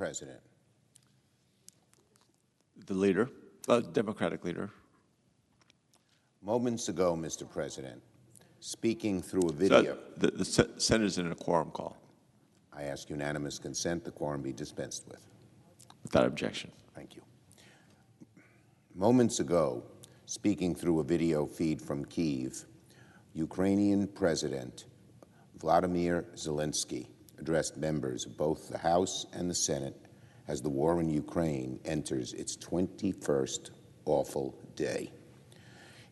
President. The leader, Democratic leader. Moments ago, Mr. President, speaking through a video. The Senate is in a quorum call. I ask unanimous consent the quorum be dispensed with. Without objection. Thank you. Moments ago, speaking through a video feed from Kyiv, Ukrainian President Vladimir Zelensky addressed members of both the House and the Senate as the war in Ukraine enters its 21st awful day.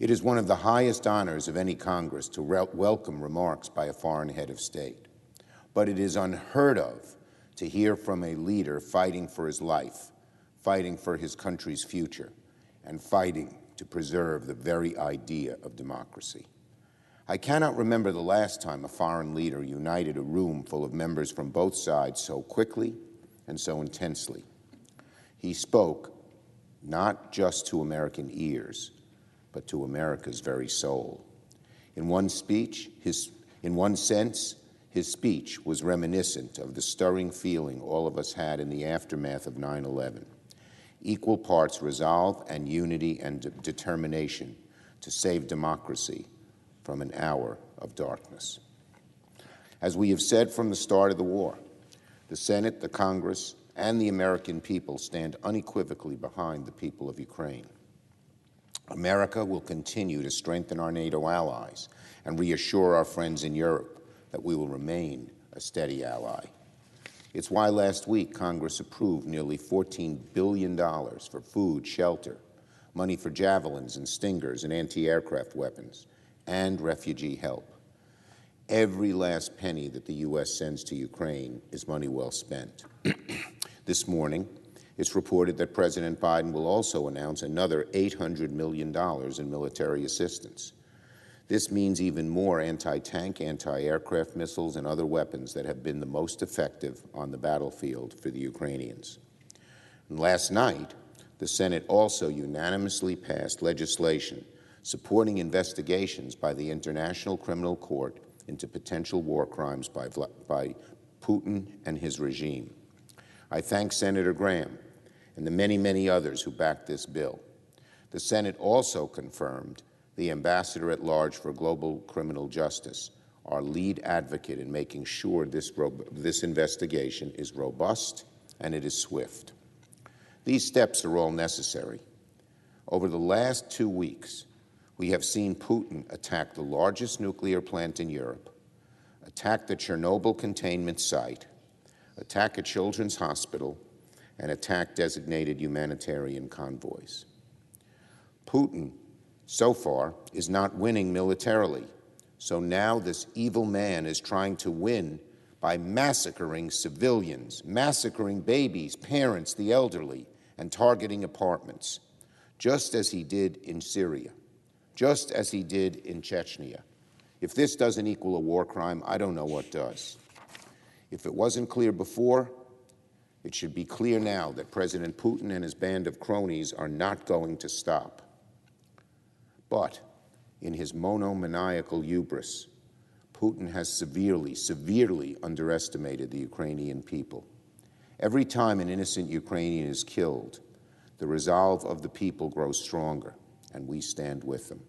It is one of the highest honors of any Congress to welcome remarks by a foreign head of state. But it is unheard of to hear from a leader fighting for his life, fighting for his country's future, and fighting to preserve the very idea of democracy. I cannot remember the last time a foreign leader united a room full of members from both sides so quickly and so intensely. He spoke not just to American ears, but to America's very soul. In one sense, his speech was reminiscent of the stirring feeling all of us had in the aftermath of 9/11. Equal parts resolve and unity and determination to save democracy from an hour of darkness. As we have said from the start of the war, the Senate, the Congress, and the American people stand unequivocally behind the people of Ukraine. America will continue to strengthen our NATO allies and reassure our friends in Europe that we will remain a steady ally. It's why last week Congress approved nearly $14 billion for food, shelter, money for javelins and stingers and anti-aircraft weapons, and refugee help. Every last penny that the U.S. sends to Ukraine is money well spent. This morning, it's reported that President Biden will also announce another $800 million in military assistance. This means even more anti-tank, anti-aircraft missiles and other weapons that have been the most effective on the battlefield for the Ukrainians. And last night, the Senate also unanimously passed legislation supporting investigations by the International Criminal Court into potential war crimes by Putin and his regime. I thank Senator Graham and the many, many others who backed this bill. The Senate also confirmed the Ambassador at Large for Global Criminal Justice, our lead advocate in making sure this investigation is robust and it is swift. These steps are all necessary. Over the last 2 weeks, we have seen Putin attack the largest nuclear plant in Europe, attack the Chernobyl containment site, attack a children's hospital, and attack designated humanitarian convoys. Putin, so far, is not winning militarily, so now this evil man is trying to win by massacring civilians, massacring babies, parents, the elderly, and targeting apartments, just as he did in Syria, just as he did in Chechnya. If this doesn't equal a war crime, I don't know what does. If it wasn't clear before, it should be clear now that President Putin and his band of cronies are not going to stop. But in his monomaniacal hubris, Putin has severely underestimated the Ukrainian people. Every time an innocent Ukrainian is killed, the resolve of the people grows stronger, and we stand with them.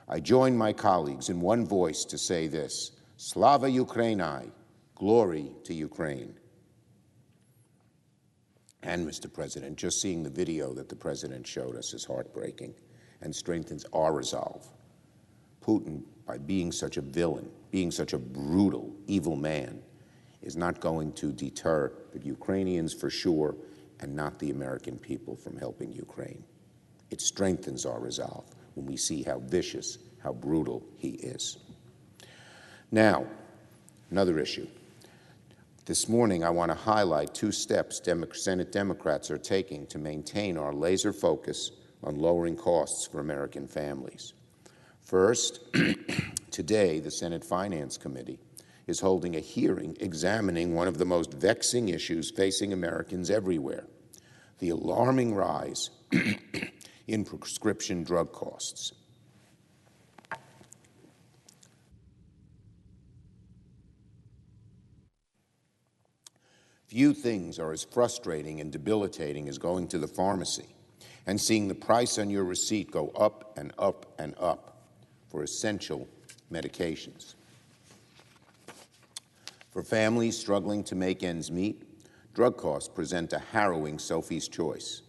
I join my colleagues in one voice to say this: Slava Ukraini, glory to Ukraine. And, Mr. President, just seeing the video that the President showed us is heartbreaking and strengthens our resolve. Putin, by being such a villain, being such a brutal, evil man, is not going to deter the Ukrainians for sure, and not the American people from helping Ukraine. It strengthens our resolve when we see how vicious, how brutal he is. Now, another issue. This morning, I want to highlight 2 steps Senate Democrats are taking to maintain our laser focus on lowering costs for American families. First, today, the Senate Finance Committee is holding a hearing examining one of the most vexing issues facing Americans everywhere: the alarming rise in prescription drug costs. Few things are as frustrating and debilitating as going to the pharmacy and seeing the price on your receipt go up and up and up for essential medications. For families struggling to make ends meet, drug costs present a harrowing Sophie's choice.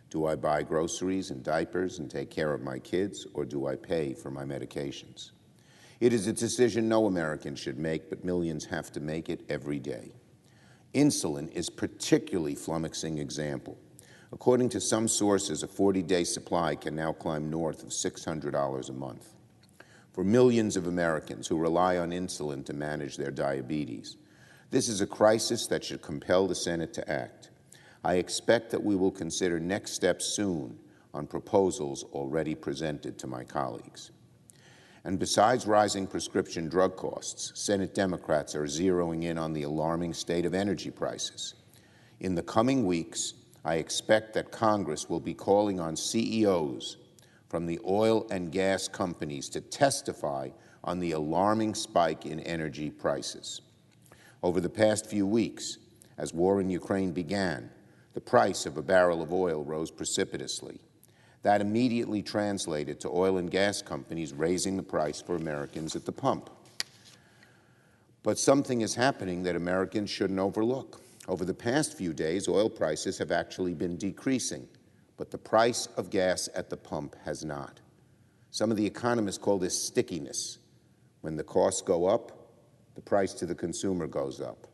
Do I buy groceries and diapers and take care of my kids, or do I pay for my medications? It is a decision no American should make, but millions have to make it every day. Insulin is a particularly flummoxing example. According to some sources, a 40-day supply can now climb north of $600 a month. For millions of Americans who rely on insulin to manage their diabetes, this is a crisis that should compel the Senate to act. I expect that we will consider next steps soon on proposals already presented to my colleagues. And besides rising prescription drug costs, Senate Democrats are zeroing in on the alarming state of energy prices. In the coming weeks, I expect that Congress will be calling on CEOs from the oil and gas companies to testify on the alarming spike in energy prices. Over the past few weeks, as war in Ukraine began, the price of a barrel of oil rose precipitously. That immediately translated to oil and gas companies raising the price for Americans at the pump. But something is happening that Americans shouldn't overlook. Over the past few days, oil prices have actually been decreasing, but the price of gas at the pump has not. Some of the economists call this stickiness. When the costs go up, the price to the consumer goes up.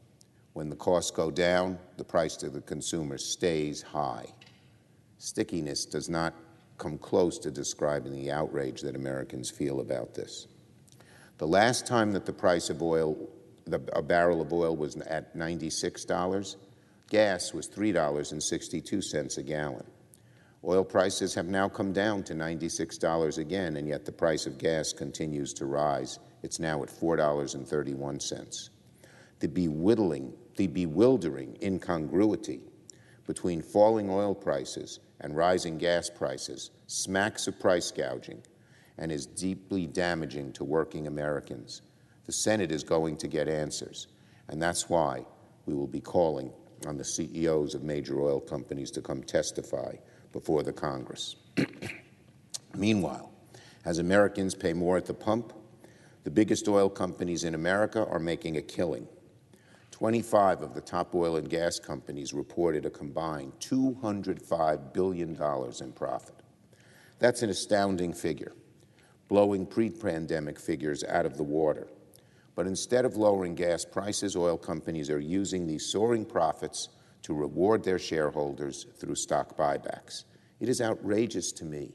When the costs go down, the price to the consumer stays high. Stickiness does not come close to describing the outrage that Americans feel about this. The last time that the price of oil, a barrel of oil, was at $96, gas was $3.62 a gallon. Oil prices have now come down to $96 again, and yet the price of gas continues to rise. It's now at $4.31. The bewildering incongruity between falling oil prices and rising gas prices smacks of price gouging and is deeply damaging to working Americans. The Senate is going to get answers, and that's why we will be calling on the CEOs of major oil companies to come testify before the Congress. Meanwhile, as Americans pay more at the pump, the biggest oil companies in America are making a killing. 25 of the top oil and gas companies reported a combined $205 billion in profit. That's an astounding figure, blowing pre-pandemic figures out of the water. But instead of lowering gas prices, oil companies are using these soaring profits to reward their shareholders through stock buybacks. It is outrageous to me.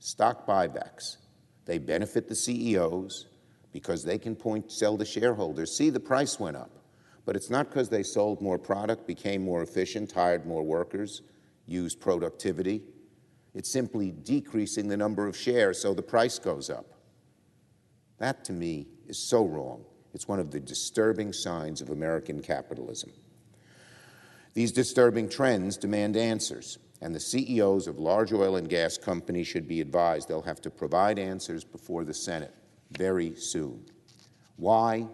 Stock buybacks, they benefit the CEOs because they can sell the shareholders. See, the price went up. But it's not because they sold more product, became more efficient, hired more workers, used productivity. It's simply decreasing the number of shares so the price goes up. That, to me, is so wrong. It's one of the disturbing signs of American capitalism. These disturbing trends demand answers, and the CEOs of large oil and gas companies should be advised they'll have to provide answers before the Senate very soon. Why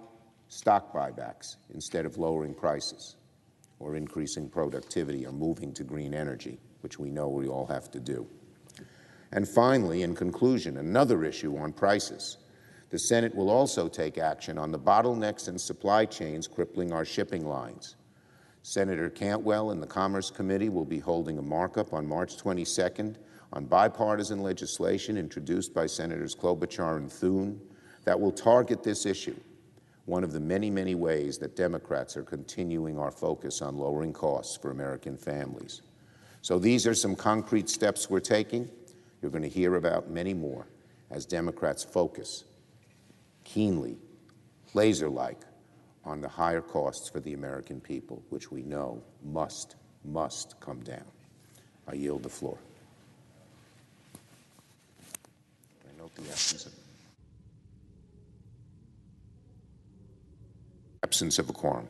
stock buybacks instead of lowering prices or increasing productivity or moving to green energy, which we know we all have to do? And finally, in conclusion, another issue on prices. The Senate will also take action on the bottlenecks and supply chains crippling our shipping lines. Senator Cantwell and the Commerce Committee will be holding a markup on March 22nd on bipartisan legislation introduced by Senators Klobuchar and Thune that will target this issue, one of the many, many ways that Democrats are continuing our focus on lowering costs for American families. So these are some concrete steps we're taking. You're going to hear about many more as Democrats focus keenly, laser-like, on the higher costs for the American people, which we know must come down. I yield the floor. I note the absence of a quorum.